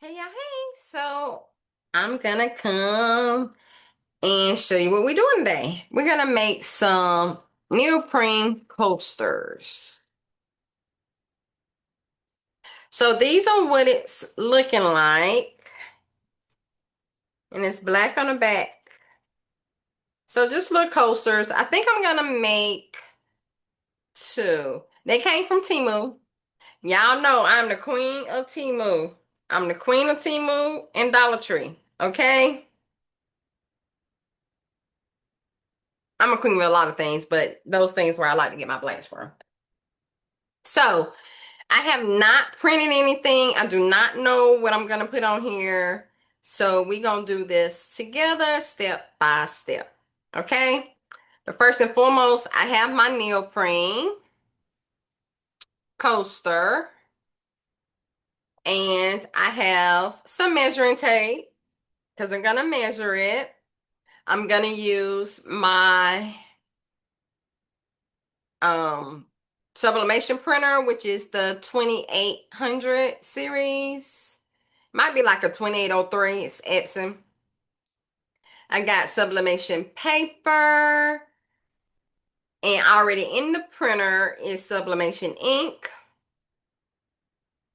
Hey, y'all, hey. So I'm gonna come and show you what we're doing today. We're gonna make some neoprene coasters. So these are what it's looking like, and it's black on the back. So just little coasters. I think I'm gonna make two. They came from Temu. Y'all know I'm the queen of Temu. I'm the queen of Temu and Dollar Tree. Okay? I'm a queen of a lot of things, but those things where I like to get my blanks from. So I have not printed anything. I do not know what I'm gonna put on here. So we're gonna do this together step by step. Okay? But first and foremost, I have my neoprene coaster and I have some measuring tape because I'm gonna measure it. I'm gonna use my um sublimation printer, which is the 2800 series. Might be like a 2803. It's Epson. I got sublimation paper, and already in the printer is sublimation ink.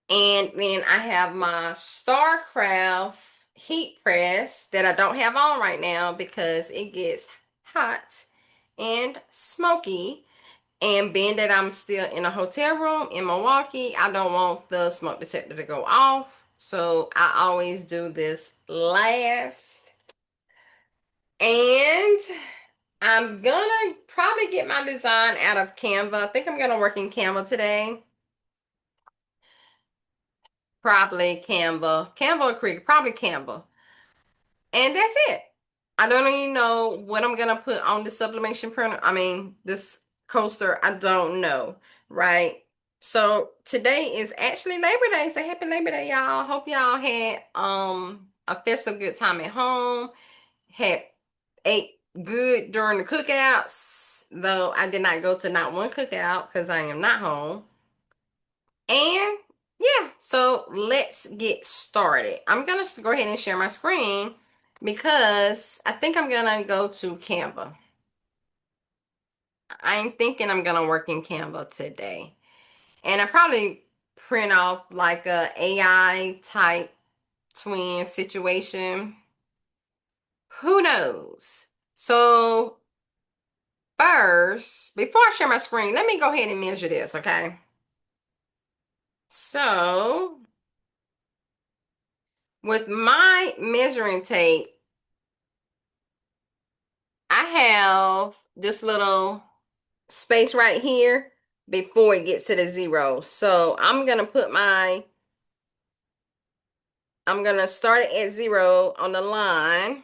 And then I have my Starcraft heat press that I don't have on right now because it gets hot and smoky. And being that I'm still in a hotel room in Milwaukee, I don't want the smoke detector to go off. So I always do this last. And I'm gonna probably get my design out of Canva. I think I'm gonna work in Canva today. Probably Canva. Canva or Cricut, probably Canva. And that's it. I don't even know what I'm gonna put on the sublimation printer. I mean, this coaster, I don't know, right? So today is actually Labor Day. So happy Labor Day, y'all. Hope y'all had a festive good time at home. Had ate good during the cookouts, though I did not go to not one cookout because I am not home. And yeah, so let's get started. I'm gonna go ahead and share my screen because I think I'm gonna go to Canva. I'm thinking I'm gonna work in Canva today. And I probably print off like a AI type twin situation. Who knows? So first, before I share my screen, let me go ahead and measure this, okay? So with my measuring tape, I have this little space right here before it gets to the zero. So I'm gonna start it at zero on the line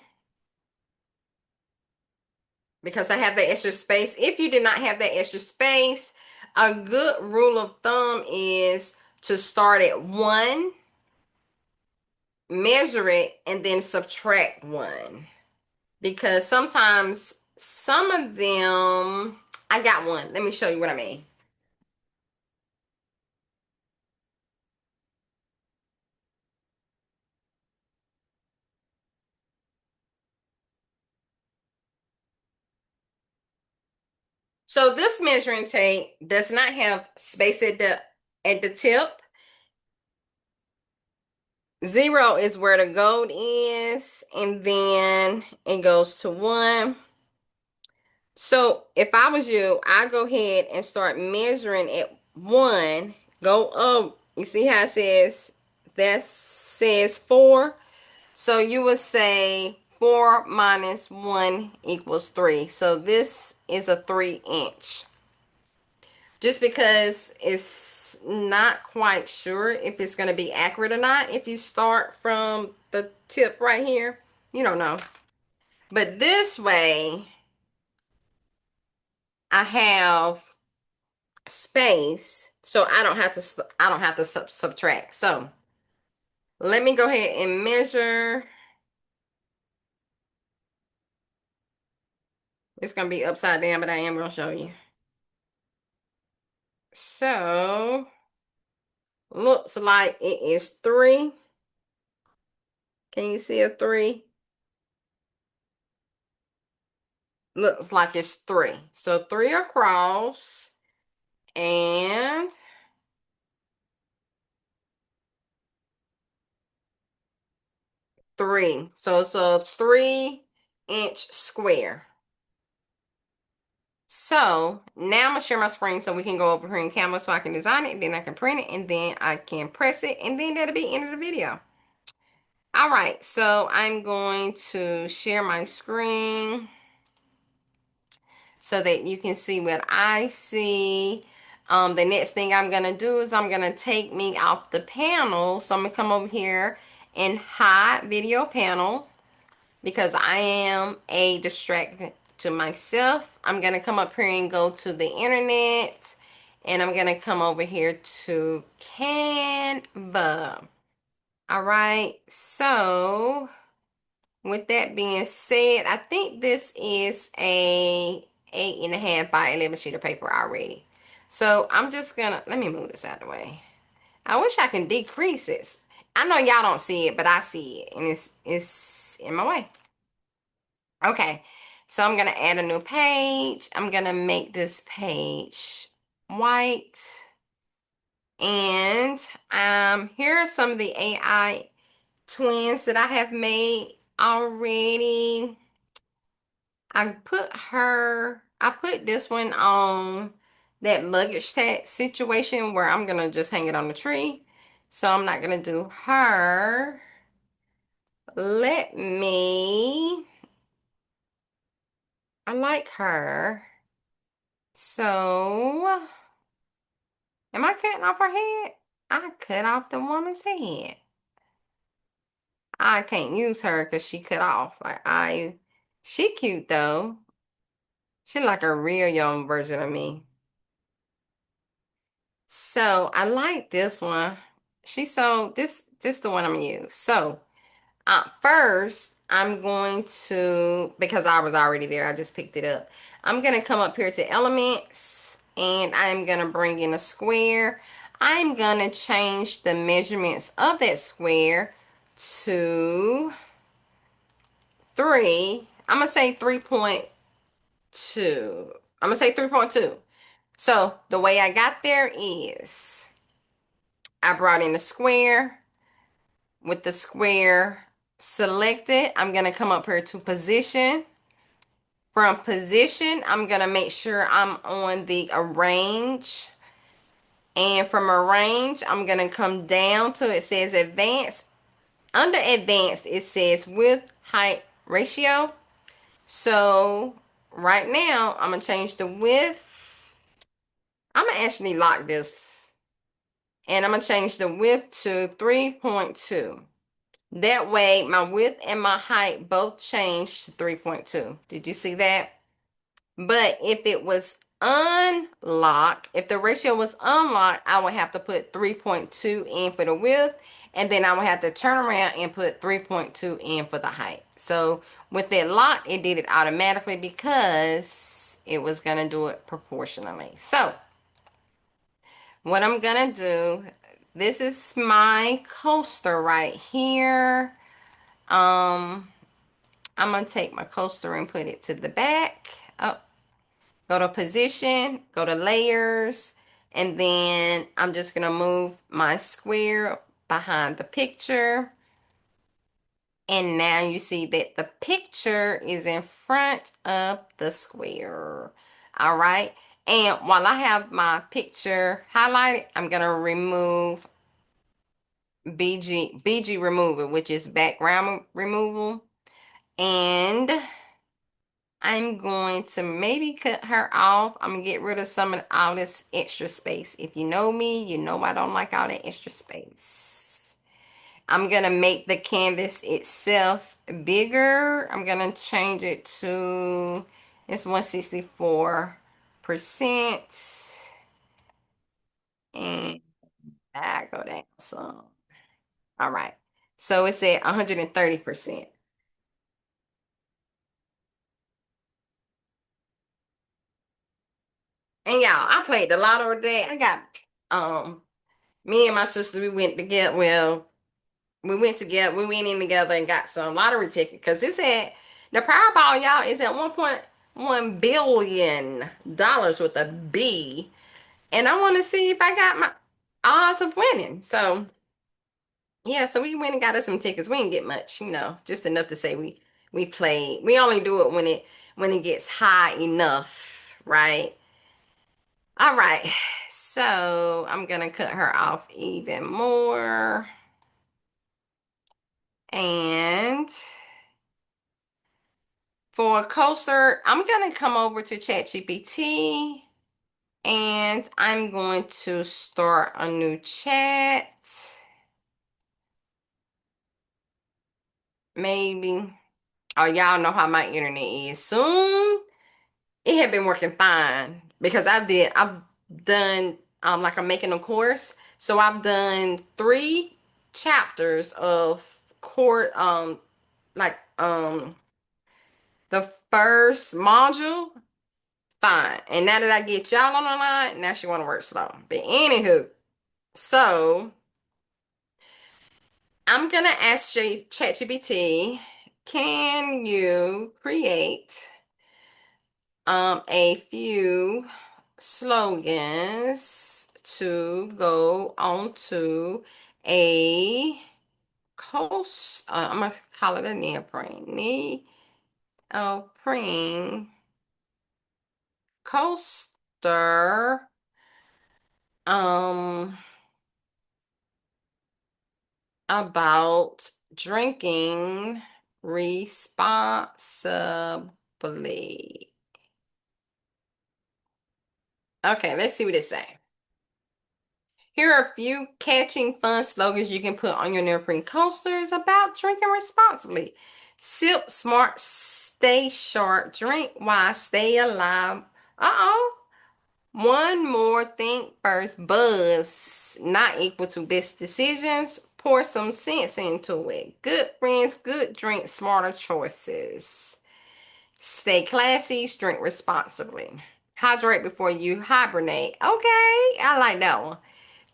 because I have that extra space. If you did not have that extra space, a good rule of thumb is to start at one, measure it, and then subtract one. Because sometimes some of them, I got one. Let me show you what I mean. So this measuring tape does not have space at the tip. Zero is where the gold is, and then it goes to one. So if I was you, I'd go ahead and start measuring at one, go up. You see how it says that says four? So you would say 4 minus 1 equals 3. So this is a 3 inch. Just because it's not quite sure if it's going to be accurate or not. If you start from the tip right here, you don't know. But this way, I have space, so I don't have to subtract. So let me go ahead and measure. It's going to be upside down, but I am going to show you. So looks like it is 3. Can you see a three? Looks like it's three. So three across and three. So it's a 3-inch square. So now I'm gonna share my screen so we can go over here in Canva so I can design it, and then I can print it, and then I can press it, and then that'll be the end of the video. All right, so I'm going to share my screen so that you can see what I see. The next thing I'm gonna do is I'm gonna take me off the panel. So I'm gonna come over here and hide video panel because I am a distraction to myself. I'm gonna come up here and go to the internet, and I'm gonna come over here to Canva. All right, so with that being said, I think this is a 8.5 by 11 sheet of paper already. So I'm just gonna, let me move this out of the way. I wish I can decrease it. I know y'all don't see it, but I see it, and it's in my way. Okay, so I'm gonna add a new page. I'm gonna make this page white. And here are some of the AI twins that I have made already. I put this one on that luggage tag situation where I'm gonna just hang it on the tree. So I'm not gonna do her. Let me, I like her. So, am I cutting off her head? I cut off the woman's head. I can't use her because she cut off. She cute though. She like a real young version of me. So I like this one. This the one I'm gonna use. So first I'm going to, because I was already there, I just picked it up. I'm gonna come up here to elements and I'm gonna bring in a square. I'm gonna change the measurements of that square to 3. I'm gonna say 3.2. I'm gonna say 3.2. So the way I got there is I brought in the square. With the square selected, I'm going to come up here to position. From position, I'm going to make sure I'm on the arrange. And from arrange, I'm going to come down to it says advanced. Under advanced, it says width height ratio. So right now, I'm going to change the width. I'm going to actually lock this. And I'm going to change the width to 3.2. That way, my width and my height both changed to 3.2. Did you see that? But if it was unlocked, if the ratio was unlocked, I would have to put 3.2 in for the width, and then I would have to turn around and put 3.2 in for the height. So with it locked, it did it automatically because it was going to do it proportionally. So what I'm going to do, this is my coaster right here. I'm gonna take my coaster and put it to the back. Up, go to position, go to layers, and then I'm just gonna move my square behind the picture. And now you see that the picture is in front of the square. All right. And while I have my picture highlighted, I'm gonna remove BG removal, which is background removal. And I'm going to maybe cut her off. I'm going to get rid of some of all this extra space. If you know me, you know I don't like all that extra space. I'm going to make the canvas itself bigger. I'm going to change it to, it's 164%. And I go down some. All right. So it's at 130%. And y'all, I played the lotto today. I got me and my sister, we went to get, well, We went together, we went in together and got some lottery ticket because it's at the Powerball, y'all, is at $1.1 billion with a B. And I want to see if I got my odds of winning. So yeah, so we went and got us some tickets. We didn't get much, just enough to say we played. We only do it when it gets high enough, right? All right. So I'm gonna cut her off even more. And for a coaster, I'm gonna come over to ChatGPT and I'm going to start a new chat. Maybe. Oh, y'all know how my internet is. Soon it had been working fine because I've done like I'm making a course. So I've done 3 chapters of court like the first module. Fine. And now that I get y'all on the line, now she want to work slow. But anywho, so I'm gonna ask ChatGPT, can you create a few slogans to go onto a coast, I'm gonna call it a neoprene coaster, um about drinking responsibly. Okay, let's see what it say. Here are a few catching fun slogans you can put on your neoprene coasters about drinking responsibly. Sip smart, stay sharp, drink wise, stay alive. Uh-oh. One more, think first, buzz, not equal to best decisions. Pour some sense into it. Good friends, good drink, smarter choices. Stay classy, drink responsibly. Hydrate before you hibernate. Okay, I like that one.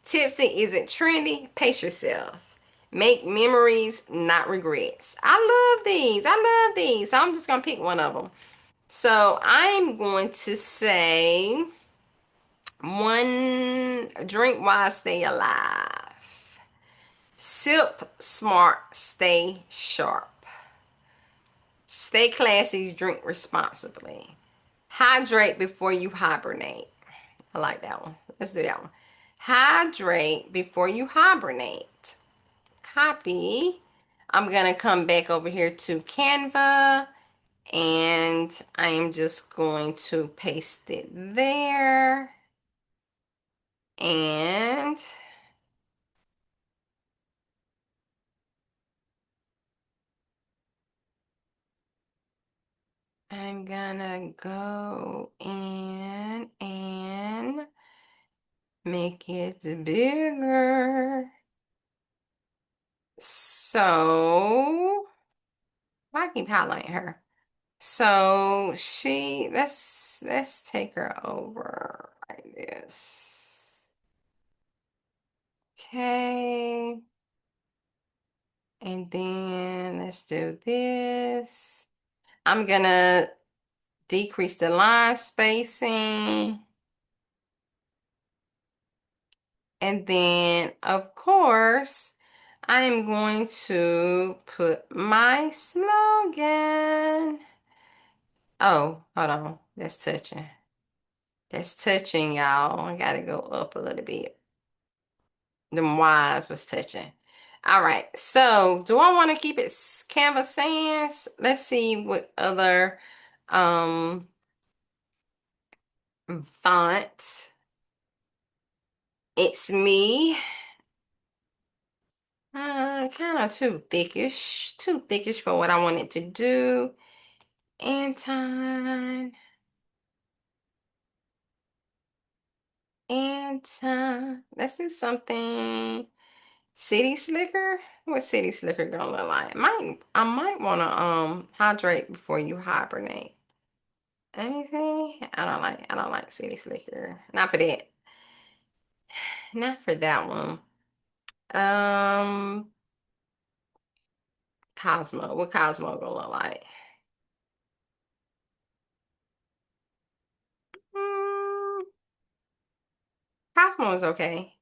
Tipsy isn't trendy. Pace yourself. Make memories, not regrets. I love these. I love these. So I'm just going to pick one of them. So I'm going to say one, drink wise, stay alive. Sip smart, stay sharp. Stay classy, drink responsibly. Hydrate before you hibernate. I like that one. Let's do that one. Hydrate before you hibernate. Copy. I'm going to come back over here to Canva and I am just going to paste it there. And I'm gonna go in and make it bigger. So, why I keep highlighting her? So let's take her over like this. Okay. And then let's do this. I'm gonna decrease the line spacing. And then, of course, I am going to put my slogan. Oh, hold on. That's touching. That's touching, y'all. I gotta go up a little bit. The Y's was touching. All right. So, do I want to keep it Canvas Sans? Let's see what other um font. It's me. Kind of too thickish for what I wanted to do. Anton, Anton. Let's do something. City Slicker? What City Slicker gonna look like? I might wanna hydrate before you hibernate. Let me see. I don't like City Slicker. Not for that. Not for that one. Um Cosmo. What Cosmo gonna look like? Mm, Cosmo is okay.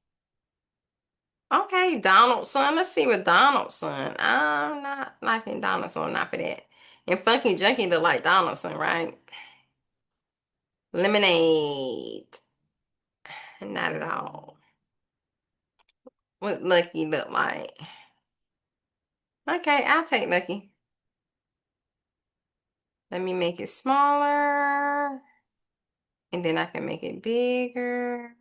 Okay, Donaldson. Let's see what Donaldson. I'm not liking Donaldson, not for that. And Funky Junkie look like Donaldson, right? Lemonade. Not at all. What Lucky look like? Okay, I'll take Lucky. Let me make it smaller. And then I can make it bigger.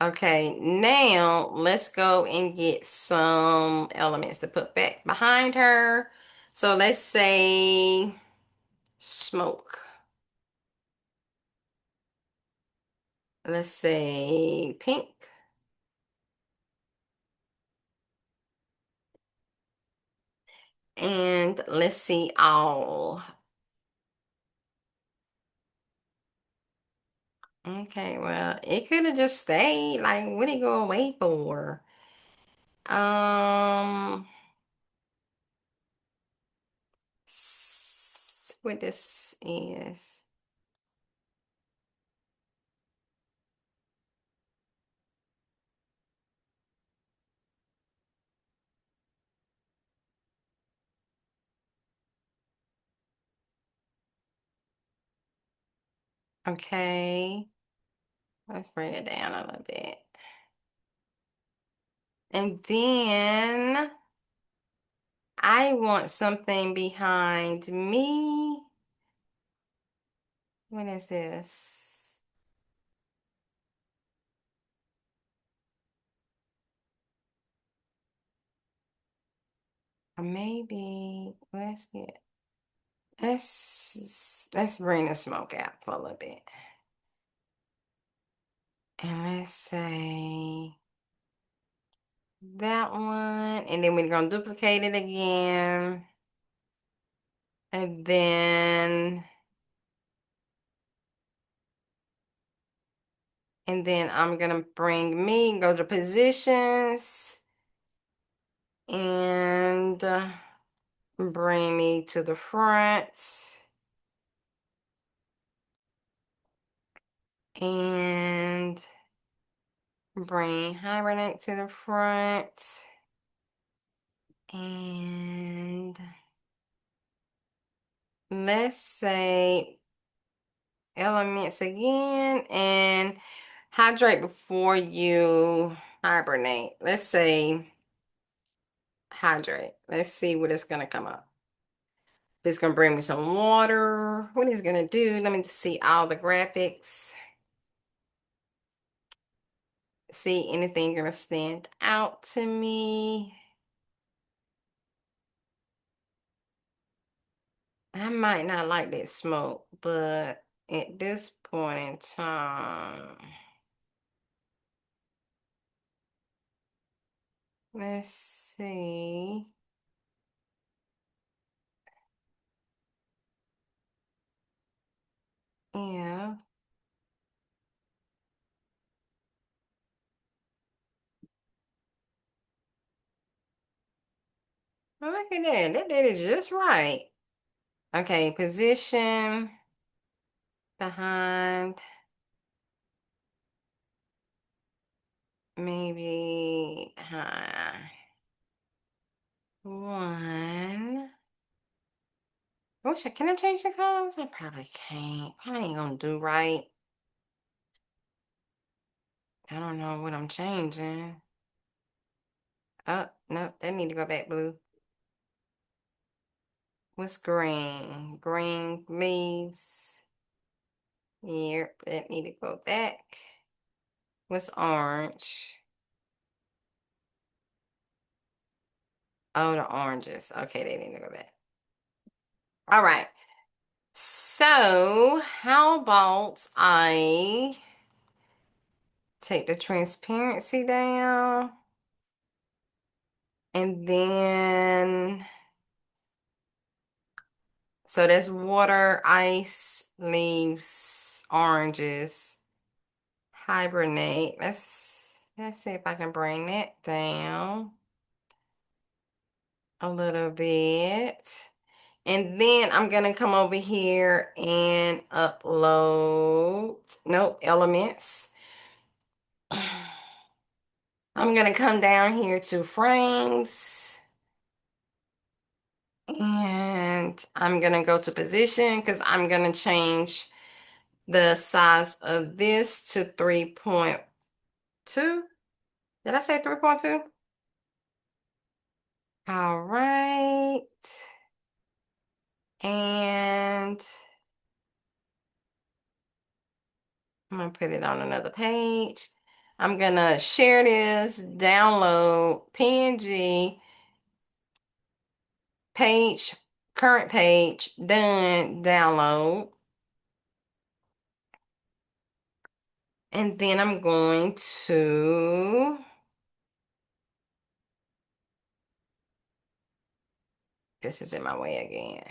Okay, now let's go and get some elements to put back behind her. So let's say smoke. Let's say pink. And let's see all. Okay, well, it could have just stayed. Like, what did it go away for? Um, what this is. Okay, let's bring it down a little bit. And then I want something behind me. What is this? Or maybe let's bring the smoke out for a little bit. And let's say that one. And then we're gonna duplicate it again. And then I'm gonna go to positions and bring me to the front and bring hibernate to the front and let's say elements again and hydrate before you hibernate. Let's say hydrate. Let's see what it's gonna come up. It's gonna bring me some water. What is it gonna do? Let me see all the graphics. See anything gonna stand out to me. I might not like that smoke, but at this point in time, let's see. Yeah. Oh, look at that. That did it just right. Okay, position behind maybe one. Can I change the colors? I probably can't. I ain't gonna do right. I don't know what I'm changing. Oh, no, that need to go back blue. What's green? Green leaves. Yep, that need to go back. What's orange? Oh, the oranges. Okay, they need to go back. All right. So, how about I take the transparency down and then, so that's water, ice, leaves, oranges, hibernate. Let's see if I can bring that down. a little bit. And then I'm gonna come over here and upload, nope, elements. I'm gonna come down here to frames and I'm gonna go to position because I'm gonna change the size of this to 3.2. Did I say 3.2? All right. And I'm gonna put it on another page. I'm gonna share this, download, PNG, page, current page, done, download. And then I'm going to, this is in my way again.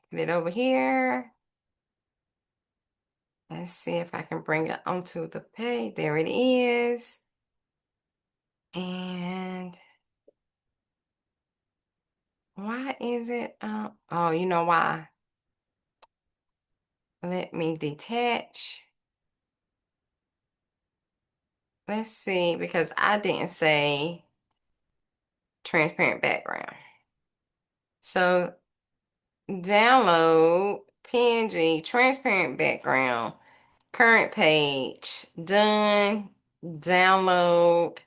Put it over here. Let's see if I can bring it onto the page. There it is. And why is it? Oh, you know why? Let me detach. Let's see, because I didn't say transparent background. So download PNG, transparent background, current page, done, download.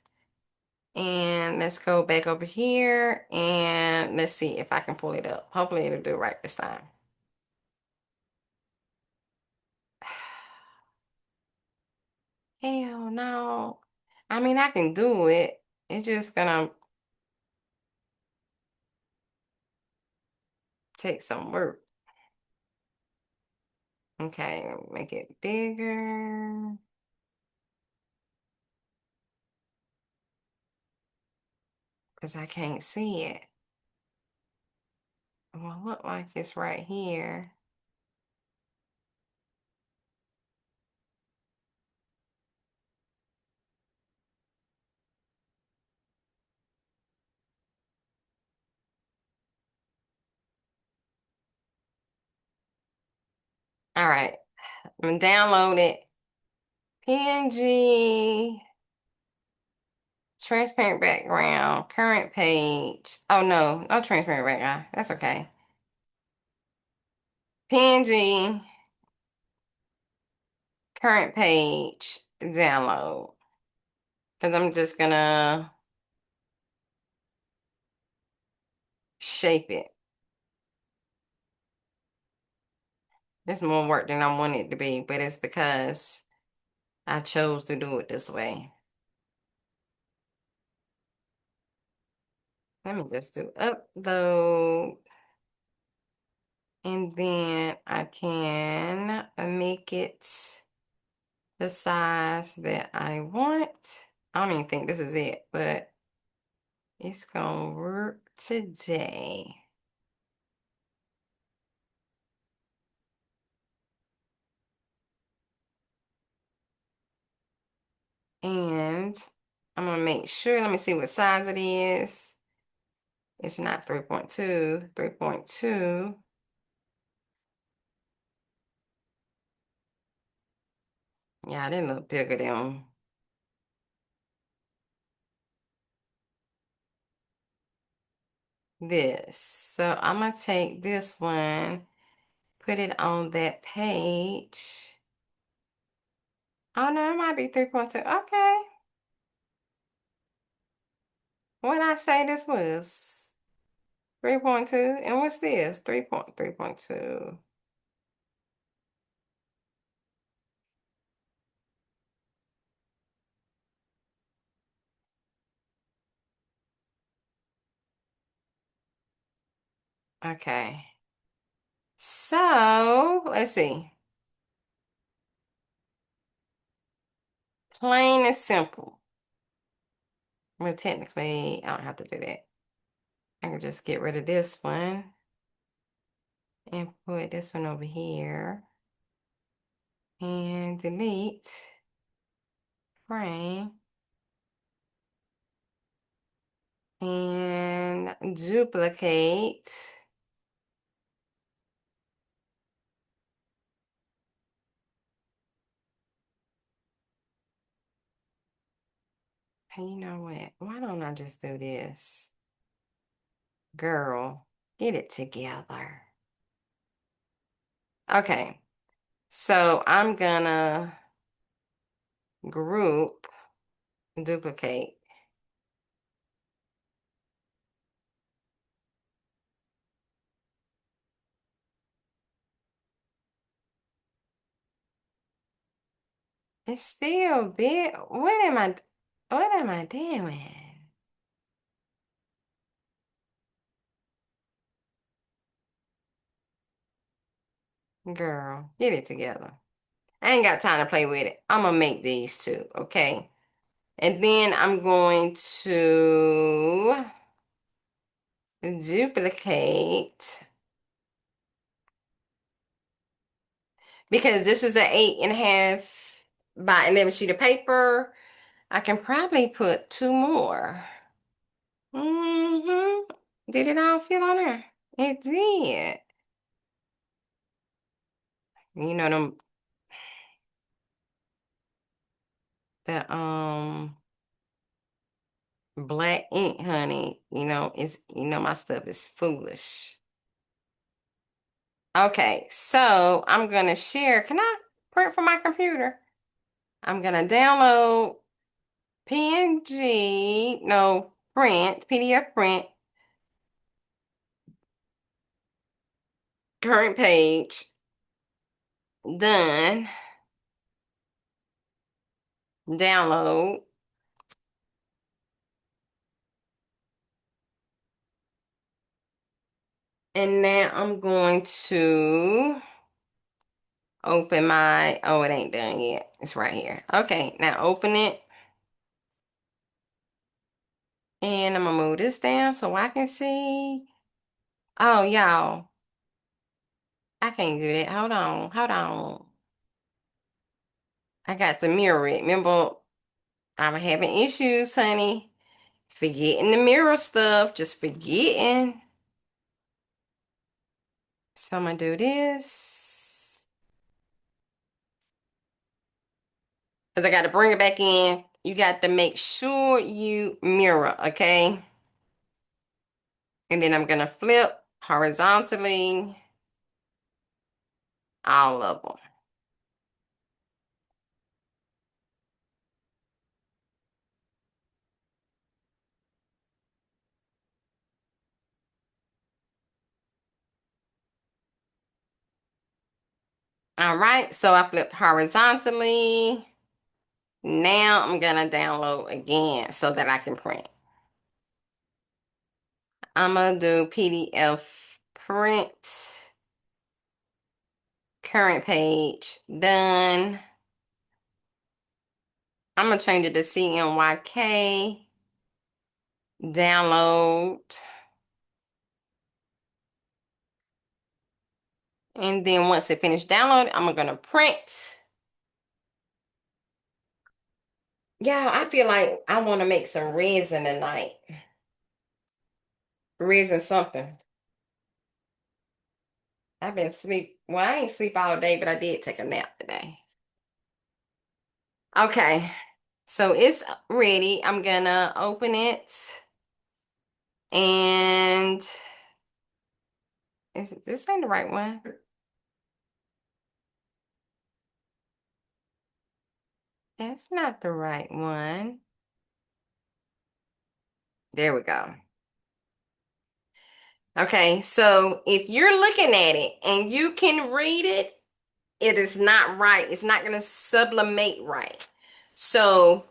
And let's go back over here and let's see if I can pull it up. Hopefully it'll do right this time. Hell no. I mean, I can do it. It's just gonna take some work. Okay, make it bigger. Because I can't see it. Well, look like this right here. All right, I'm gonna download it. PNG, transparent background, current page. Oh no, no transparent background. That's okay. PNG, current page, download. Because I'm just gonna shape it. It's more work than I want it to be, but it's because I chose to do it this way. Let me just do upload. And then I can make it the size that I want. I don't even think this is it, but it's gonna work today. And I'm gonna make sure, let me see what size it is. It's not 3.2, 3.2. Yeah, they look bigger than this. So I'm gonna take this one, put it on that page. Oh no, it might be 3.2. Okay. What did I say this was? 3.2. And what's this? 3.2. Okay. So let's see. Plain and simple. Well, technically, I don't have to do that. I can just get rid of this one and put this one over here and delete frame and duplicate. Hey, you know what? Why don't I just do this? Girl, get it together. Okay, so I'm gonna group, duplicate. It's still big. What am I doing? Girl, get it together. I ain't got time to play with it. I'm gonna make these two, okay? And then I'm going to duplicate because this is an 8.5 by 11 sheet of paper. I can probably put two more. Did it all fit on there? It did. You know them the black ink, honey. My stuff is foolish. Okay, so I'm gonna share. Can I print from my computer? I'm gonna download PNG, no, print, PDF print, current page, done, download. And now I'm going to open oh, it ain't done yet. It's right here. Okay, now open it. And I'm gonna move this down so I can see. Oh, y'all, I can't do that. Hold on, hold on. I got to mirror it. Remember, I'm having issues, honey. Forgetting the mirror stuff, just forgetting. So I'm gonna do this. Because I got to bring it back in. You got to make sure you mirror, okay? And then I'm gonna flip horizontally all of them. All right, so I flipped horizontally. Now I'm gonna download again so that I can print. I'm gonna do PDF print, current page, done. I'm gonna change it to CMYK, download. And then once it finished downloading, I'm gonna print. Yeah, I feel like I want to make some resin tonight. Resin something. I've been sleep. Well, I ain't sleep all day, but I did take a nap today. Okay, so it's ready. I'm gonna open it. And this ain't the right one. That's not the right one. There we go. Okay, so if you're looking at it and you can read it, it is not right. It's not going to sublimate right. So,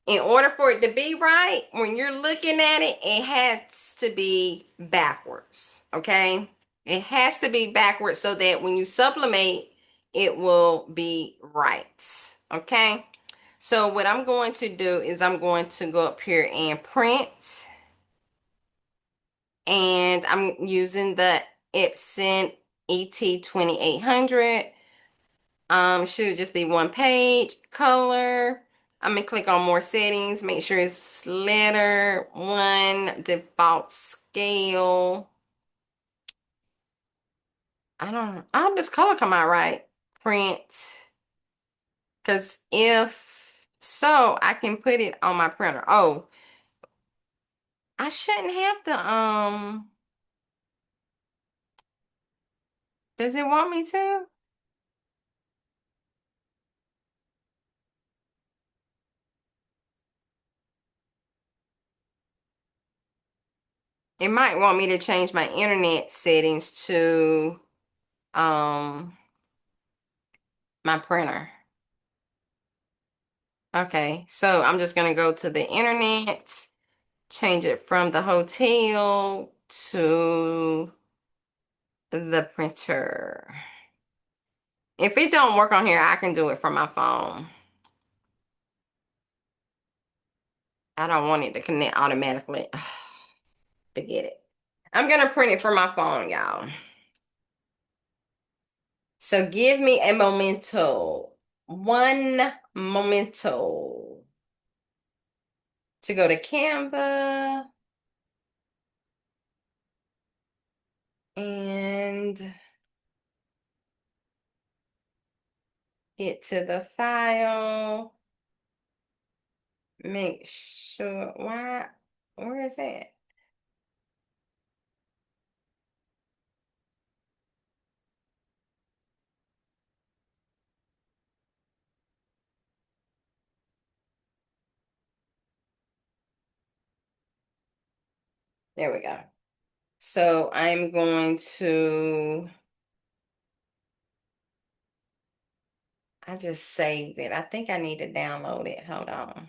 in order for it to be right, when you're looking at it, it has to be backwards. Okay? It has to be backwards so that when you sublimate, it will be right. Okay? So, what I'm going to do is I'm going to go up here and print. And I'm using the Epson ET2800. Should just be one page, color. I'm gonna click on more settings, make sure it's letter one, default scale. I hope this color come out right. Print. Because if so, I can put it on my printer. Oh, I shouldn't have to, does it want me to? It might want me to change my internet settings to um my printer. Okay, so I'm just gonna go to the internet, change it from the hotel to the printer. If it don't work on here, I can do it from my phone. I don't want it to connect automatically. Forget it. I'm gonna print it from my phone, y'all. So give me a momento. One momento to go to Canva and get to the file. Make sure, where is that? There we go. So I'm going to, I just saved it. I think I need to download it. Hold on.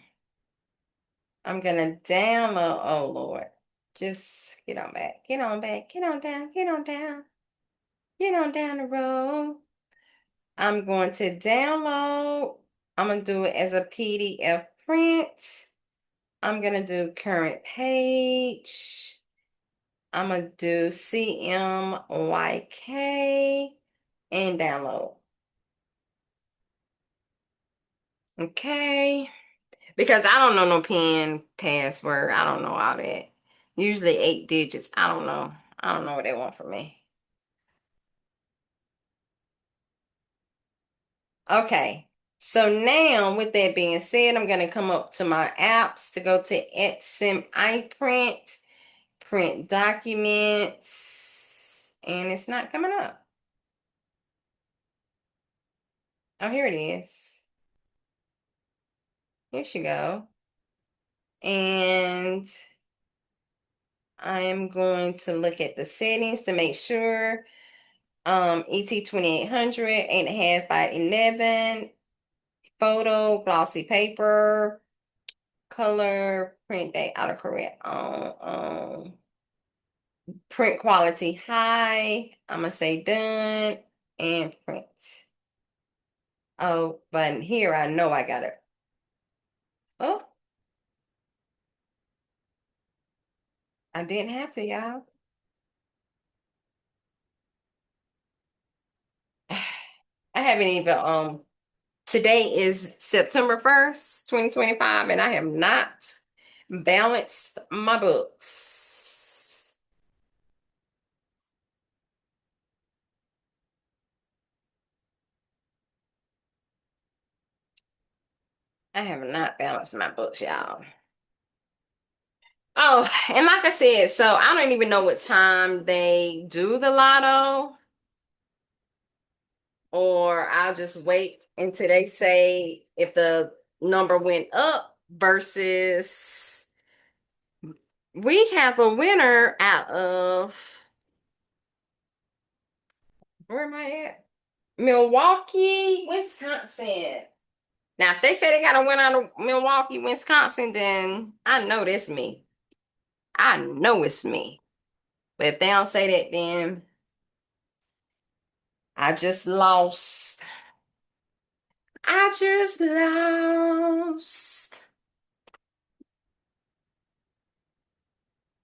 I'm gonna download, oh Lord. Just get on back, get on back, get on down, get on down, get on down the road. I'm going to download. I'm going to do it as a PDF print. I'm going to do current page. I'm going to do CMYK and download. Okay. Because I don't know no PIN password. I don't know all that. Usually 8 digits. I don't know. I don't know what they want from me. Okay. So now, with that being said, I'm going to come up to my apps to go to Epson iPrint, print documents, and it's not coming up. Oh, here it is. Here she go. And I am going to look at the settings to make sure. ET 2800, 8.5 by 11, photo, glossy paper, color, print date, autocorrect on print quality high. I'm gonna say done and print. Oh, but here I know I got it. Oh, I didn't have to, y'all. I haven't even today is September 1st, 2025, and I have not balanced my books. I have not balanced my books, y'all. Oh, and like I said, so I don't even know what time they do the lotto, or I'll just wait until they say if the number went up versus we have a winner out of where am I at? Milwaukee, Wisconsin. Now, if they say they got a winner out of Milwaukee, Wisconsin, then I know that's me. I know it's me. But if they don't say that, then I just lost. I just lost.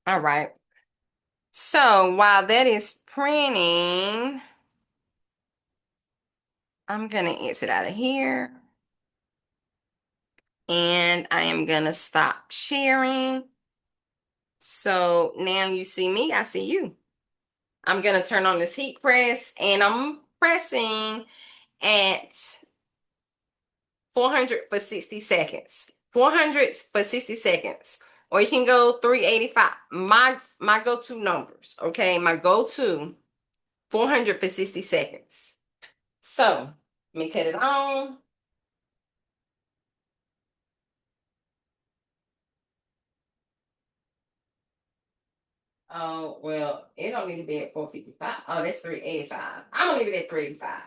All right. So while that is printing, I'm gonna exit out of here. And I am gonna stop sharing. So now you see me, I see you. I'm gonna turn on this heat press and I'm pressing at 400 for 60 seconds. 400 for 60 seconds. Or you can go 385. My go-to numbers, okay? My go-to 400 for 60 seconds. So, let me cut it on. Oh, well, it don't need to be at 455. Oh, that's 385. I'm gonna leave it at 385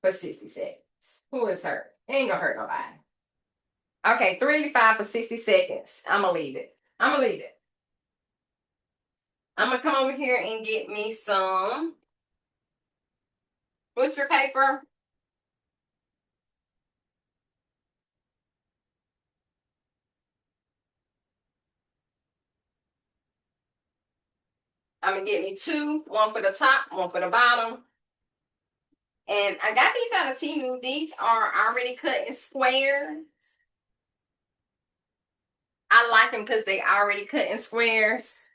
for 60 seconds. Who is hurt? It ain't gonna hurt nobody. Okay, 385 for 60 seconds. I'm gonna leave it. I'm gonna leave it. I'm gonna come over here and get me some butcher paper. I'm gonna get me two, one for the top, one for the bottom. And I got these out of Temu. These are already cut in squares. I like them because they already cut in squares.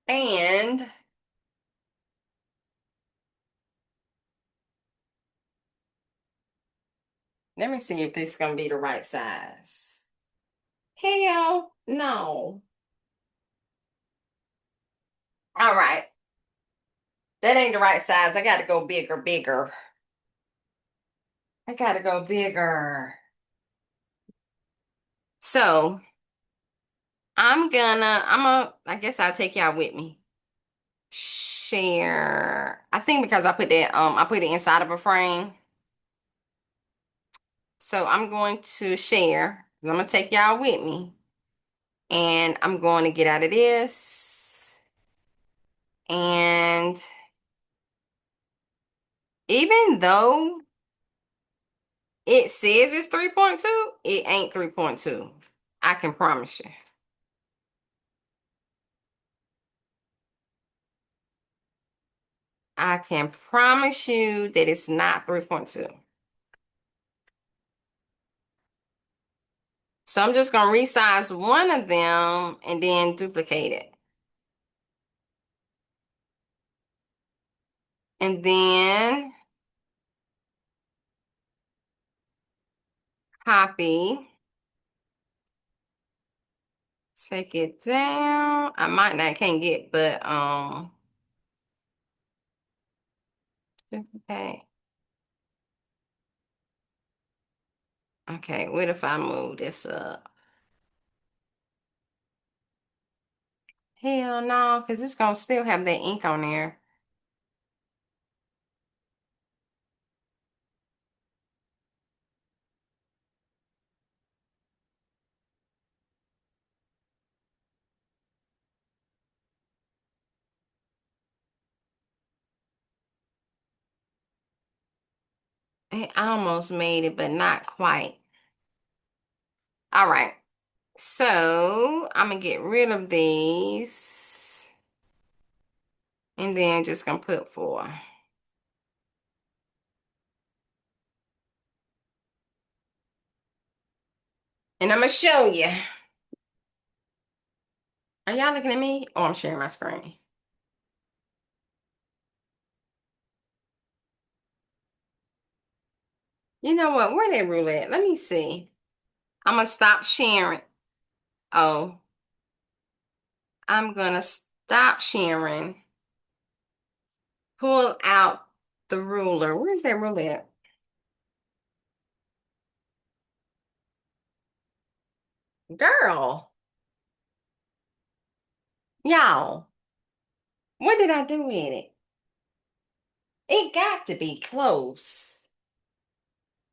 And let me see if this is gonna be the right size. Hell no. All right. That ain't the right size. I gotta go bigger, bigger. I gotta go bigger. So I guess I'll take y'all with me. Share. I think because I put it inside of a frame. So I'm going to share. I'm gonna take y'all with me. And I'm going to get out of this. And even though it says it's 3.2, it ain't 3.2. I can promise you. I can promise you that it's not 3.2. So I'm just going to resize one of them and then duplicate it. And then copy, take it down. I might not can't get, but duplicate. Okay, what if I move this up? Hell no, because it's gonna still have that ink on there. It almost made it, but not quite. All right. So I'm gonna get rid of these. And then just gonna put 4. And I'm gonna show you. Are y'all looking at me? Oh, I'm sharing my screen. You know what? Where that rule at? Let me see. I'm gonna stop sharing. Oh, I'm gonna stop sharing. Pull out the ruler. Where's that ruler at? Girl, y'all, what did I do with it? It got to be close.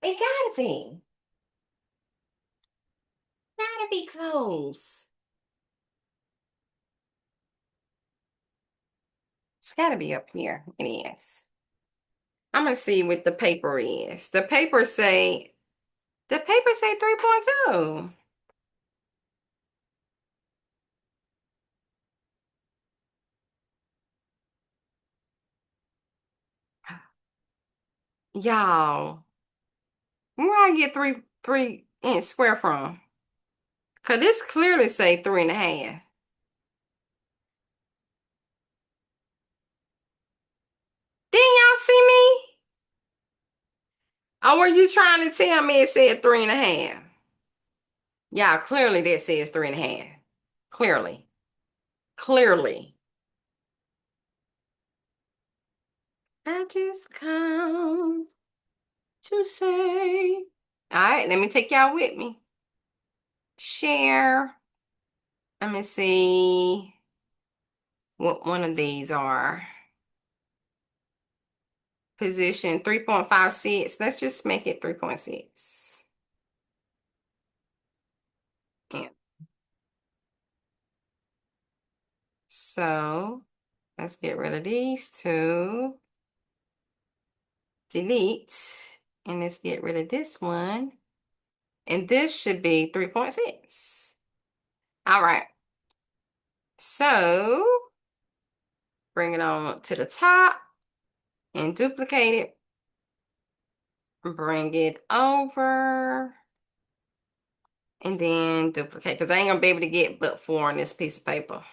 It gotta be. Gotta be close. It's gotta be up here. It is. I'm gonna see what the paper is. The paper say 3.2. Y'all, where I get three inch square from? Cause this clearly say 3.5. Didn't y'all see me? Or were you trying to tell me it said 3.5? Yeah, clearly that says 3.5. Clearly. Clearly. I just come to say. All right, let me take y'all with me. Share. Let me see what one of these are. Position 3.56. Let's just make it 3.6. Yeah. So let's get rid of these two. Delete. And let's get rid of this one. And this should be 3.6. All right. So bring it on to the top and duplicate it. Bring it over and then duplicate because I ain't gonna be able to get but 4 on this piece of paper.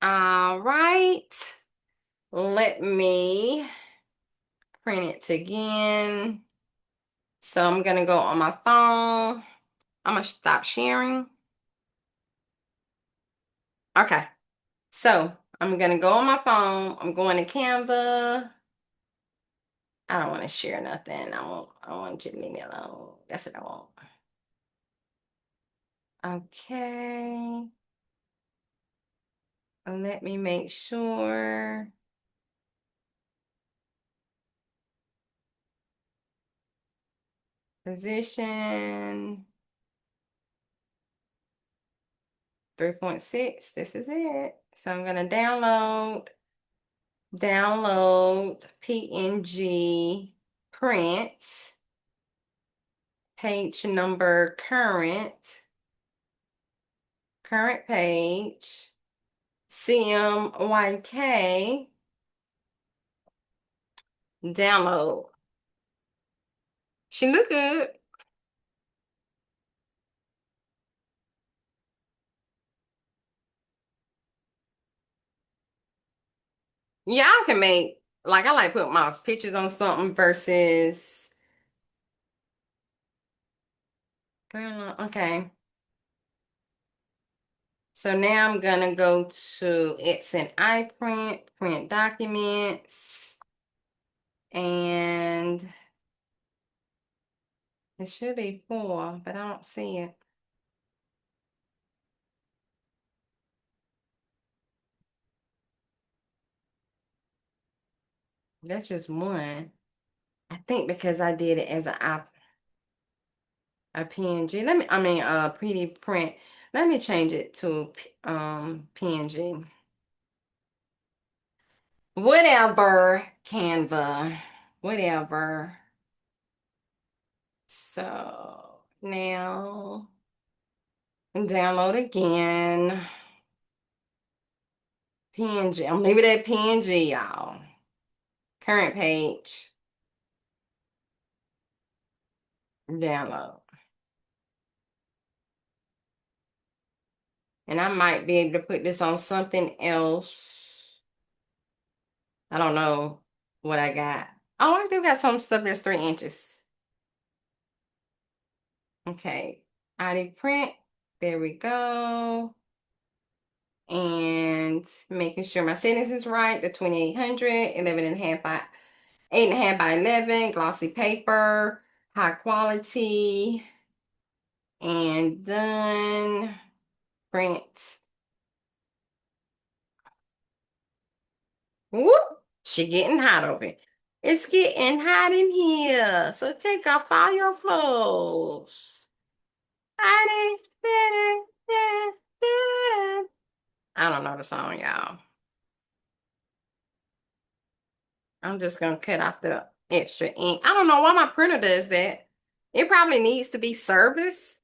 All right. Let me print it again. So I'm gonna go on my phone. I'm gonna stop sharing. Okay. So I'm gonna go on my phone. I'm going to Canva. I don't want to share nothing. I want you to leave me alone. That's what I want. Okay. Let me make sure. Position 3.6. This is it. So I'm gonna download PNG print, page number current page, CMYK, download. She look good. Y'all can make, like, I like put my pictures on something versus, okay. So now I'm gonna go to Epson iPrint, print documents, and it should be 4, but I don't see it. That's just one. I think because I did it as a PNG. Pretty print. Let me change it to PNG. Whatever, Canva. Whatever. So now download again. PNG. I'm leaving it at PNG, y'all. Current page. Download. And I might be able to put this on something else. I don't know what I got. Oh, I do got some stuff that's 3 inches. Okay. ID print. There we go. And making sure my settings is right. The 2800, 11.5 by 8.5 by 11, glossy paper, high quality, and done. Print. Whoop! She getting hot over it. It's getting hot in here. So take off all your clothes. I don't know the song, y'all. I'm just gonna cut off the extra ink. I don't know why my printer does that. It probably needs to be serviced,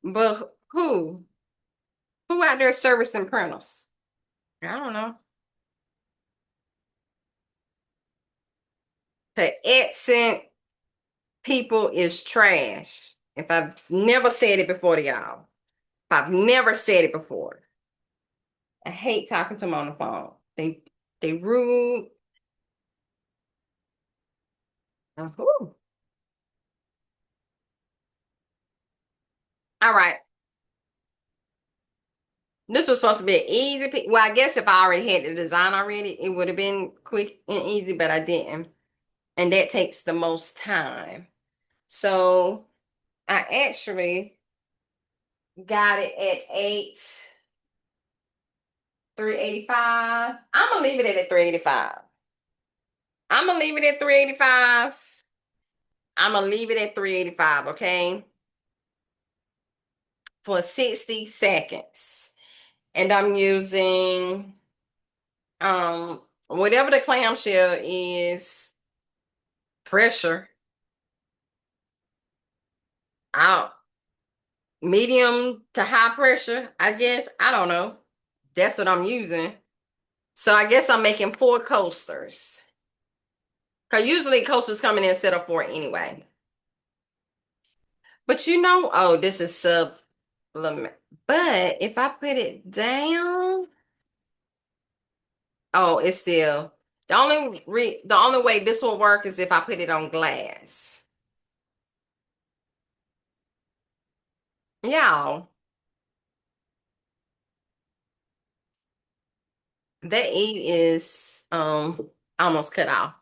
but who? Who out there servicing printers? I don't know. The accent people is trash. If I've never said it before to y'all, if I've never said it before, I hate talking to them on the phone. They rude. Whew. All right. This was supposed to be an easy pick. Well, I guess if I already had the design already, it would have been quick and easy, but I didn't. And that takes the most time. So I actually got it at 385. I'm gonna leave it at 385. I'm gonna leave it at 385. I'm gonna leave it at 385, okay? For 60 seconds. And I'm using whatever the clamshell is, pressure out, medium to high pressure, I guess. I don't know. That's what I'm using. So I guess I'm making 4 coasters. Because usually coasters come in a set of 4 anyway. But oh, this is sublimate. But if I put it down, oh, it's still the only way this will work is if I put it on glass. Y'all, that E is almost cut off.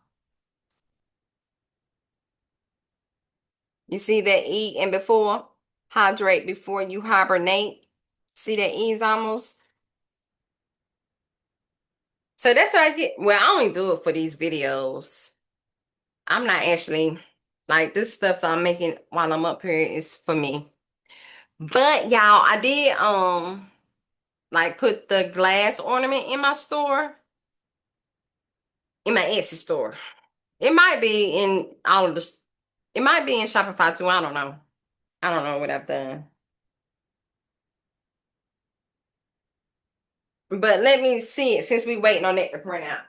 You see that E and before? Hydrate before you hibernate. See that E is almost? So that's what I get. Well, I only do it for these videos. I'm not actually like this stuff that I'm making while I'm up here is for me. But y'all, I did like put the glass ornament in my store, in my Etsy store. It might be in all of the it might be in Shopify too. I don't know. I don't know what I've done. But let me see it since we waiting on it to print out.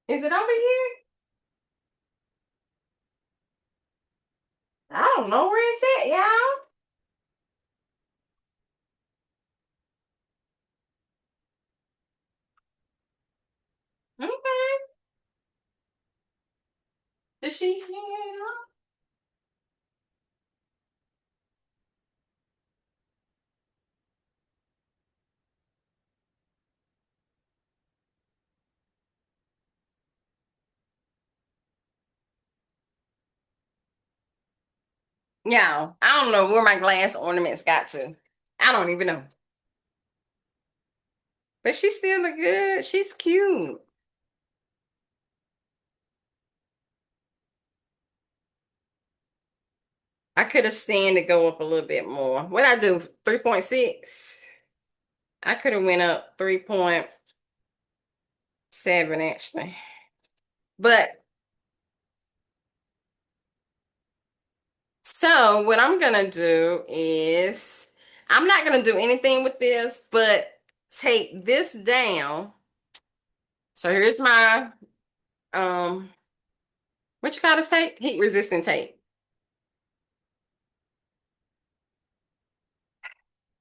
Is it over here? I don't know where it's at, y'all. Okay. Is she here? Yeah, I don't know where my glass ornaments got to. I don't even know. But she still look good. She's cute. I could have stand to go up a little bit more. What I do? 3.6. I could have went up 3.7 actually. But so what I'm gonna do is I'm not gonna do anything with this, but take this down. So here's my um what you call this tape? Heat resistant tape.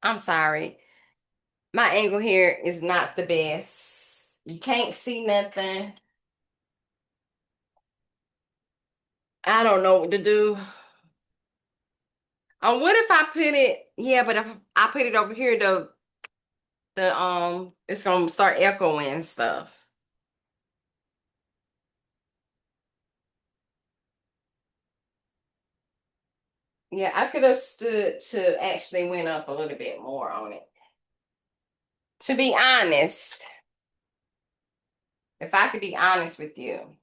I'm sorry. My angle here is not the best. You can't see nothing. I don't know what to do. What if I put it? Yeah, but if I put it over here, the it's gonna start echoing and stuff. Yeah, I could have stood to actually went up a little bit more on it. To be honest, if I could be honest with you,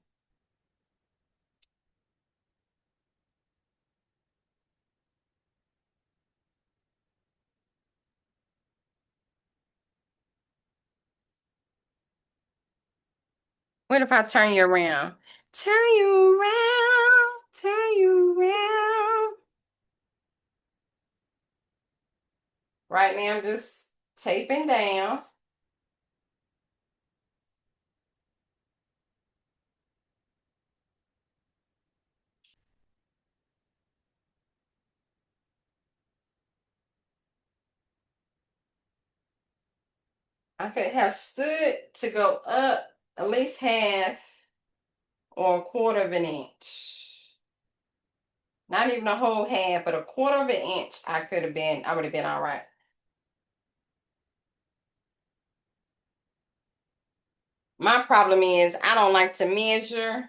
what if I turn you around? Turn you around, turn you around. Right now, I'm just taping down. I could have stood to go up at least half or a quarter of an inch. Not even a whole half, but a quarter of an inch. I would have been all right. My problem is I don't like to measure.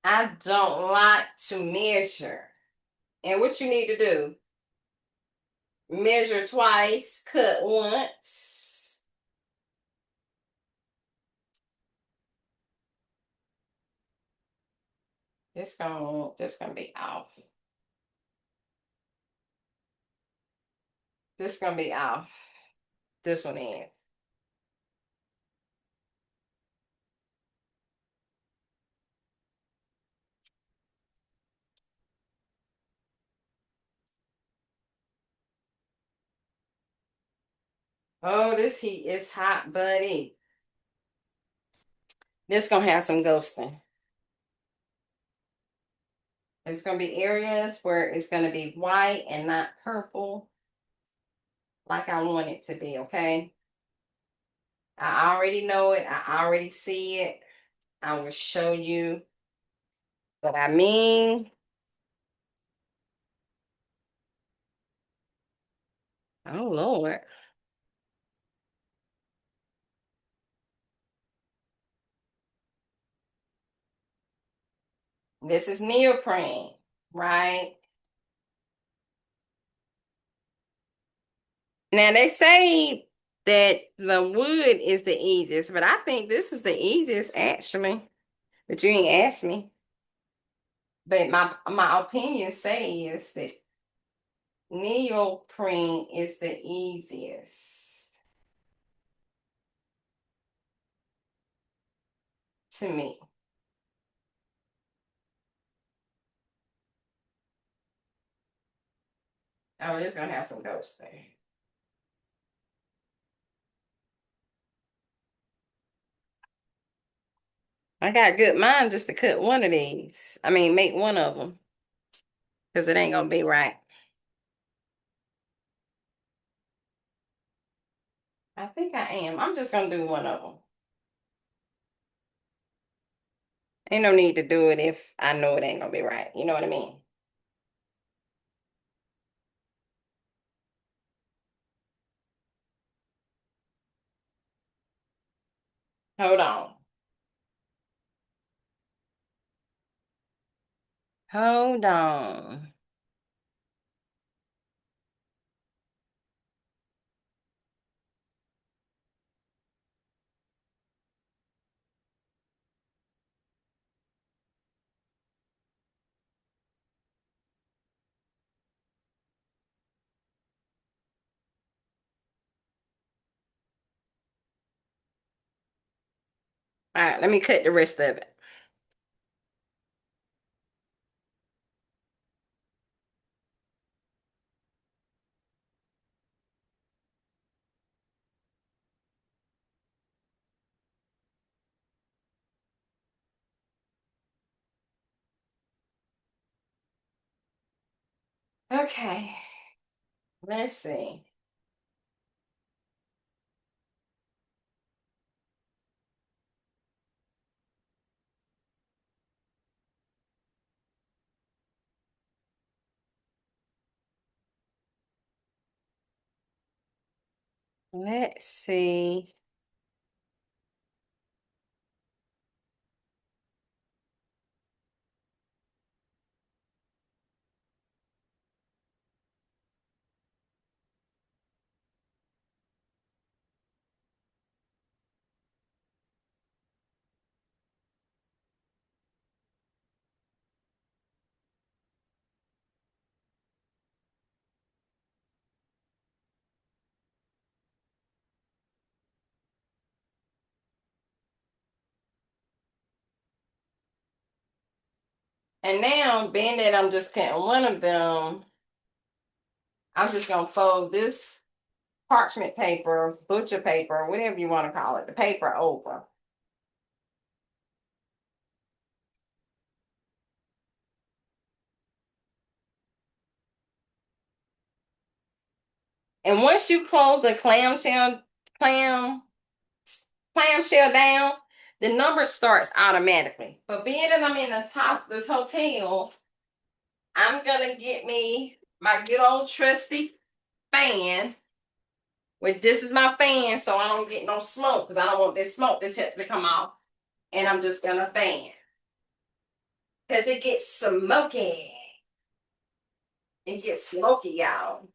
I don't like to measure. And what you need to do, measure twice, cut once. This gonna be off. This gonna be off. This one is. Oh, this heat is hot, buddy. This gonna have some ghosting. It's gonna be areas where it's gonna be white and not purple like I want it to be, okay? I already know it. I already see it. I will show you what I mean. Oh, Lord. This is neoprene, right? Now they say that the wood is the easiest, but I think this is the easiest actually. But you ain't asked me. But my opinion says that neoprene is the easiest to me. Oh, we're just gonna have some ghosts there. I got good mind just to cut one of these. I mean, make one of them because it ain't gonna be right. I think I am. I'm just gonna do one of them. Ain't no need to do it if I know it ain't gonna be right. You know what I mean? Hold on. Hold on. All right, let me cut the rest of it. Okay, let's see. Let's see. And now, being that I'm just cutting one of them, I'm just gonna fold this parchment paper, butcher paper, whatever you want to call it, the paper over. And once you close a clam clamshell down, the number starts automatically. But being that I'm in this hotel, I'm gonna get me my good old trusty fan. Which this is my fan, so I don't get no smoke because I don't want this smoke to come off. And I'm just gonna fan because it gets smoky. It gets smoky, y'all.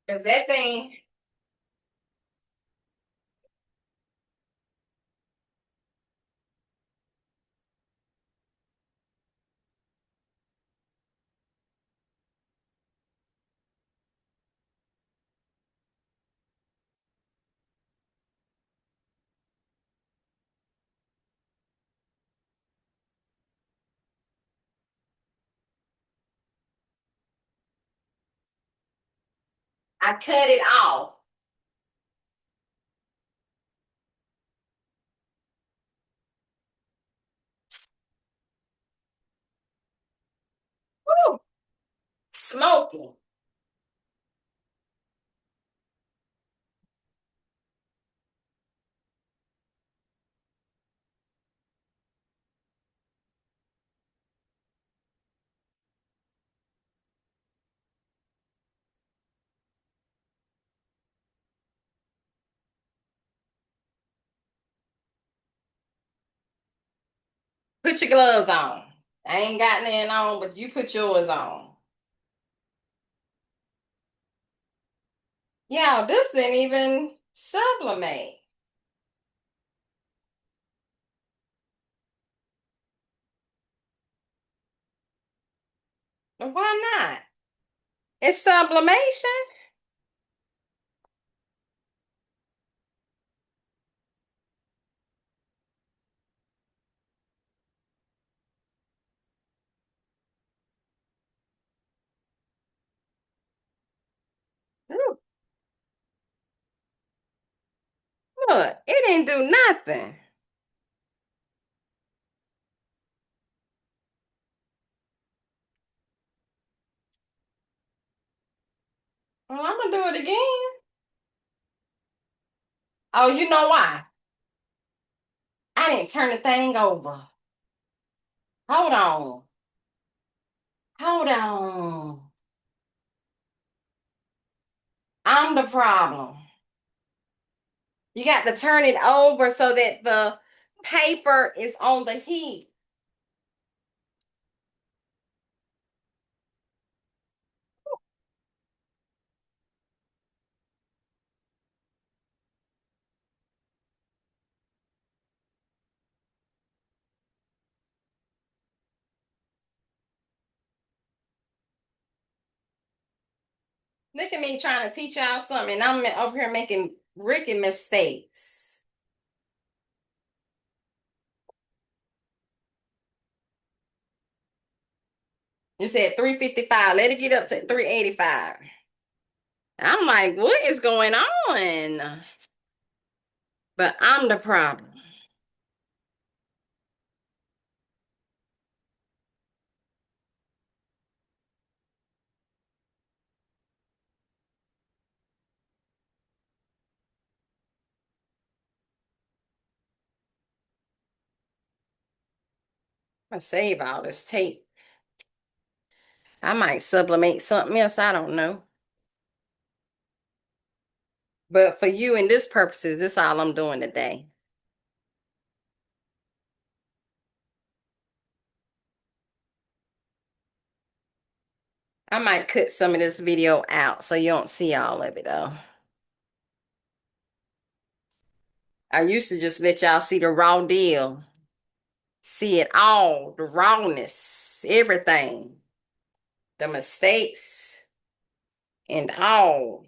Because that thing, I cut it off. Woo, smoky. Put your gloves on. I ain't got none on, but you put yours on. Yeah, this didn't even sublimate. Why not? It's sublimation. Ooh, look, it didn't do nothing. Well, I'm gonna do it again. Oh, you know why? I didn't turn the thing over. Hold on. Hold on. I'm the problem. You got to turn it over so that the paper is on the heat. Look at me trying to teach y'all something, and I'm over here making rookie mistakes. You said 355. Let it get up to 385. I'm like, what is going on? But I'm the problem. I save all this tape. I might sublimate something else. I don't know. But for you and this purposes, this all I'm doing today. I might cut some of this video out so you don't see all of it though. I used to just let y'all see the raw deal. See it all, the rawness, everything. the mistakes and all.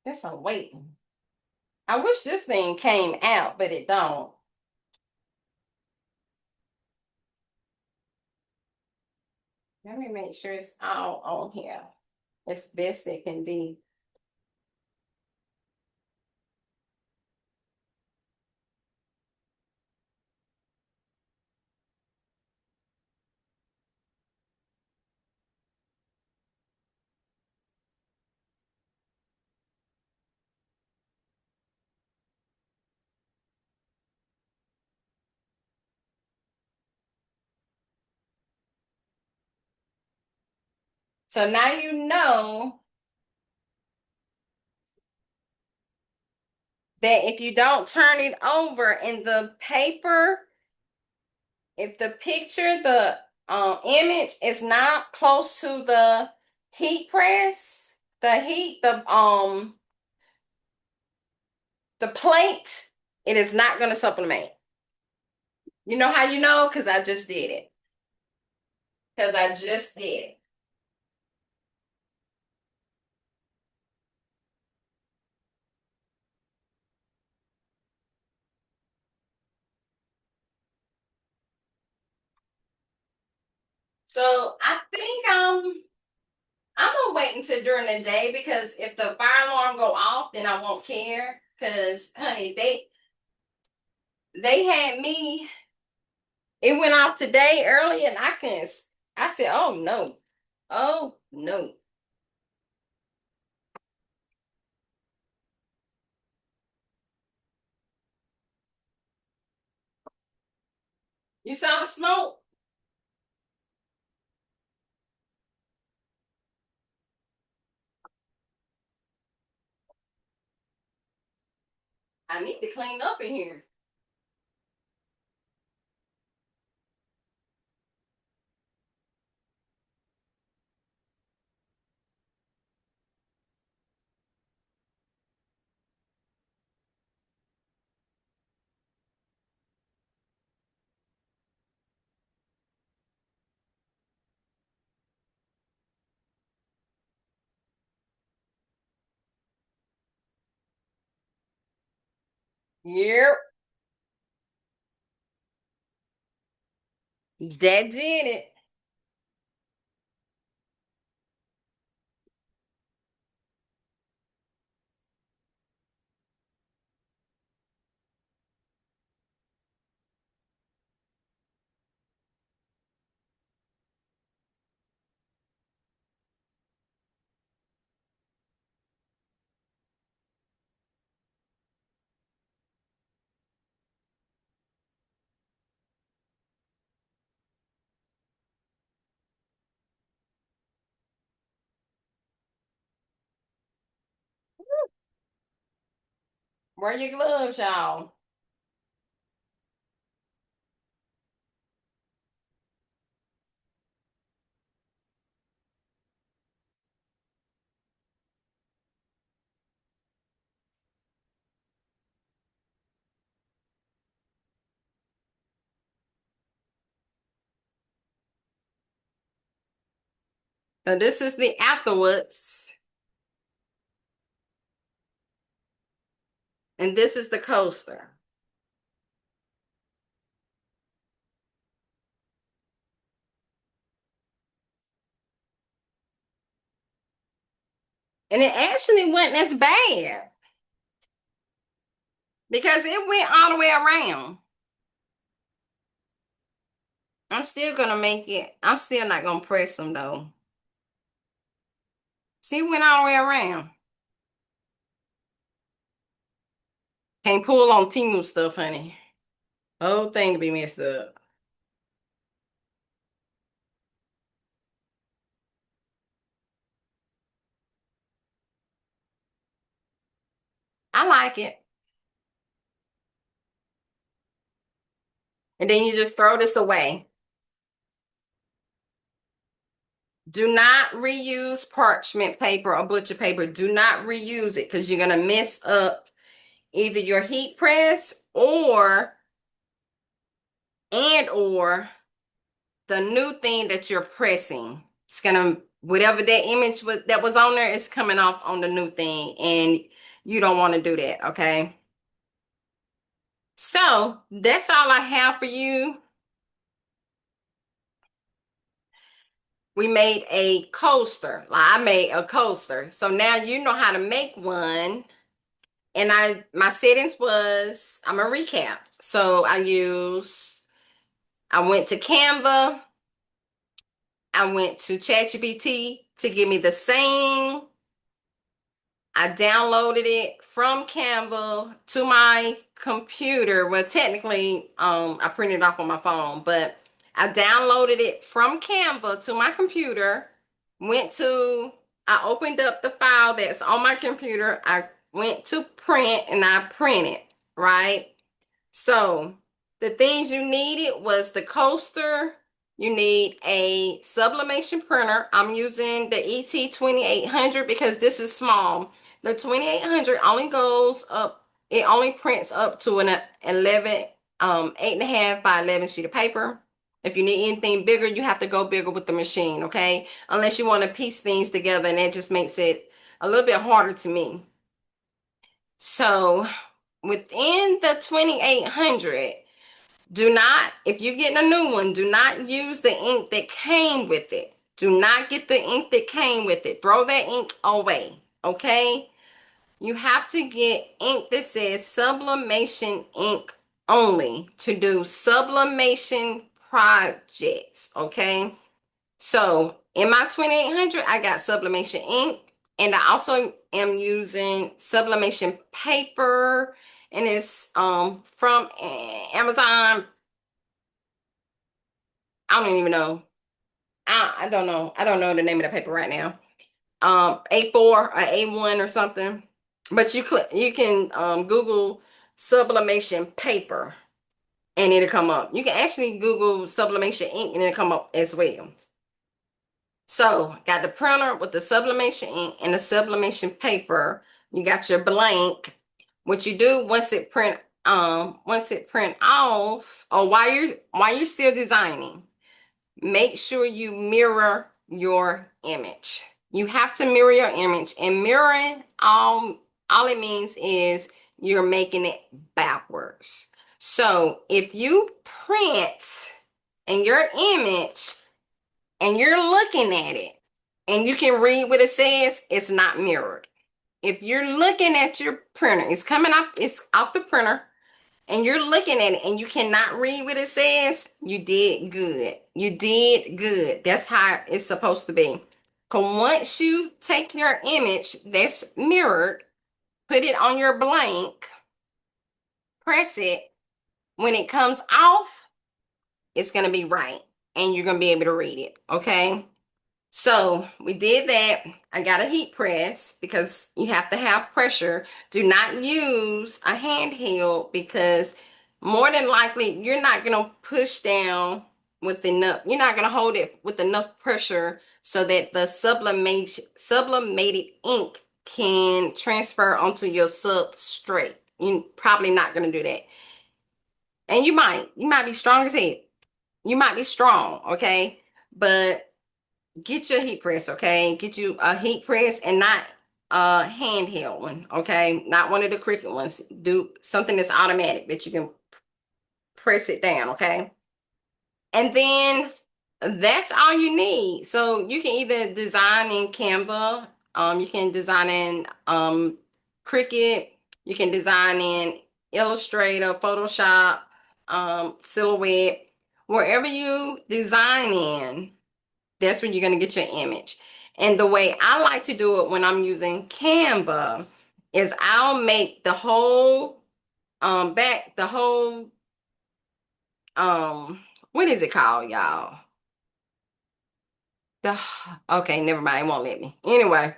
That's a waiting. I wish this thing came out, but it don't. Let me make sure it's all on here. As best it can be. So now you know that if you don't turn it over in the paper, if the picture, the image is not close to the heat press, the plate, it is not going to sublimate. You know how you know? Because I just did it. Because I just did it. So I think I'm gonna wait until during the day because if the fire alarm go off, then I won't care. Cause honey, they had me. It went off today early, and I couldn't. I said, "Oh no, oh no." You saw the smoke? I need to clean up in here. Yep, that did it. Wear your gloves, y'all. So this is the afterwards, and this is the coaster. And it actually wasn't as bad because it went all the way around. I'm still gonna make it. I'm still not gonna press them though. See, it went all the way around. Can't pull on Timu stuff, honey. Whole thing to be messed up. I like it. And then you just throw this away. Do not reuse parchment paper or butcher paper. Do not reuse it because you're gonna mess up either your heat press or the new thing that you're pressing. It's gonna whatever that image that was on there is coming off on the new thing, and you don't want to do that, okay? So that's all I have for you. We made a coaster. Like I made a coaster. So now you know how to make one. And my settings was, I'm gonna recap. So I went to Canva, I went to ChatGPT to give me the same. I downloaded it from Canva to my computer. Well, technically, I printed it off on my phone, but I downloaded it from Canva to my computer. Went to, I opened up the file that's on my computer. I went to print and I printed, right? So the things you needed was the coaster. You need a sublimation printer. I'm using the ET 2800 because this is small. The 2800 only goes up, it only prints up to an 11, 8.5 by 11 sheet of paper. If you need anything bigger, you have to go bigger with the machine, okay? Unless you want to piece things together, and that just makes it a little bit harder to me. So within the 2800, do not, if you're getting a new one, do not use the ink that came with it. Do not get the ink that came with it. Throw that ink away, okay? You have to get ink that says sublimation ink only to do sublimation projects, okay? So in my 2800, I got sublimation ink, and I also am using sublimation paper, and it's from Amazon. I don't even know. I don't know. I don't know the name of the paper right now. A4 or A1 or something. But you can Google sublimation paper and it'll come up. You can actually Google sublimation ink and it'll come up as well. So got the printer with the sublimation ink and the sublimation paper. You got your blank. What you do once it print off, or while you're still designing, make sure you mirror your image. You have to mirror your image, and mirroring all it means is you're making it backwards. So if you print and your image and you're looking at it and you can read what it says, it's not mirrored. If you're looking at your printer, it's off the printer, and you're looking at it and you cannot read what it says, you did good. You did good. That's how it's supposed to be. Because once you take your image that's mirrored, put it on your blank, press it, when it comes off, it's going to be right and you're going to be able to read it. Okay. So we did that. I got a heat press because you have to have pressure. Do not use a handheld because more than likely you're not going to push down with enough. You're not going to hold it with enough pressure so that the sublimated ink can transfer onto your substrate. You're probably not going to do that. And you might be strong as hell. You might be strong, okay? But get your heat press, okay? Get you a heat press and not a handheld one, okay? Not one of the Cricut ones. Do something that's automatic that you can press it down, okay? And then that's all you need. So you can either design in Canva, you can design in Cricut, you can design in Illustrator, Photoshop, Silhouette, wherever you design in, that's where you're going to get your image. And the way I like to do it when I'm using Canva is I'll make the whole back, the whole what is it called, y'all? The okay, never mind, it won't let me. Anyway,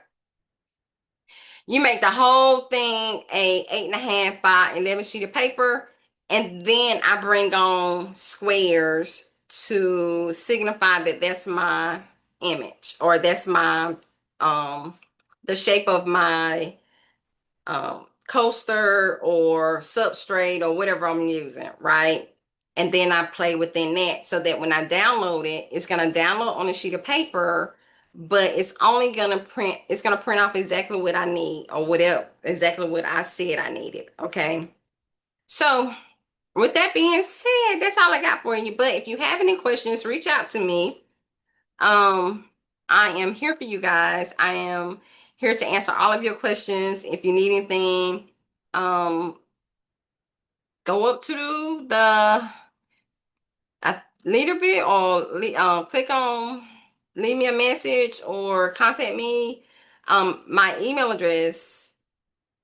you make the whole thing a 8.5 by 11 sheet of paper, and then I bring on squares to signify that that's my image, or that's my um the shape of my coaster or substrate or whatever I'm using, right? And then I play within that so that when I download it, it's going to download on a sheet of paper, but it's going to print off exactly what I need, or whatever, exactly what I said I needed. Okay. So with that being said, that's all I got for you. But if you have any questions, reach out to me. Um, I am here for you guys. I am here to answer all of your questions. If you need anything, um, go up to the leader bit, or click on leave me a message or contact me. My email address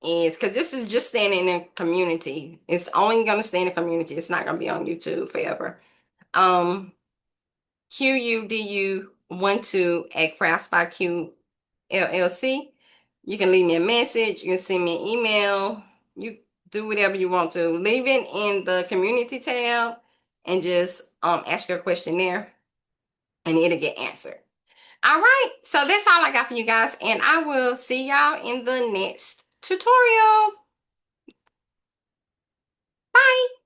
is, because this is just staying in the community. It's only going to stay in the community. It's not going to be on YouTube forever. QUDU12 at Crafts by Q LLC. You can leave me a message. You can send me an email. You do whatever you want to. Leave it in the community tab and just ask your question there, and it'll get answered. All right. So that's all I got for you guys, and I will see y'all in the next tutorial. Bye.